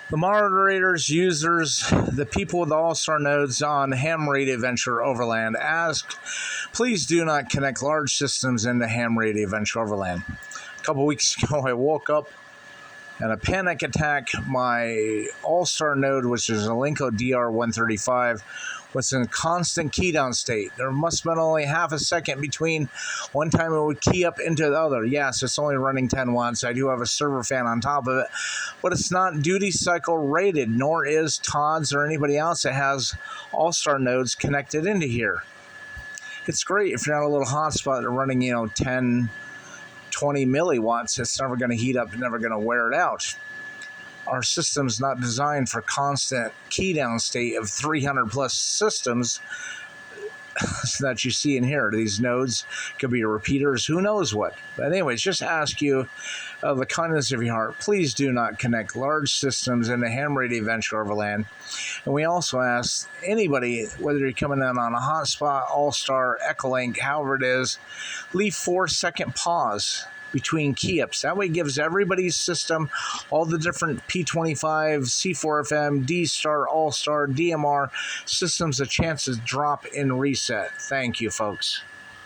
The moderators, users, the people with the all-star nodes on ham radio venture Overland ask, please do not connect large systems into ham radio venture Overland. A couple weeks ago, I woke up and a panic attack. My all-star node, which is a Linko DR135, was in constant key down state. There must have been only half a second between one time it would key up into the other. Yes, it's only running 10 watts. I do have a server fan on top of it, but it's not duty cycle rated, nor is Todd's or anybody else that has all-star nodes connected into here. It's great if you're on a little hotspot running, 10, 20 milliwatts. It's never going to heat up, never going to wear it out. Our system's not designed for constant key down state of 300 plus systems that you see in here. These nodes could be repeaters, who knows what. But anyways, just ask you, the kindness of your heart, please do not connect large systems into ham radio venture Overland. And we also ask anybody, whether you're coming in on a hotspot, all-star, Echolink, however it is, leave 4-second pause between key ups. That way it gives everybody's system, all the different P25, C4FM, D-Star, All-Star, DMR systems a chance to drop and reset. Thank you, folks.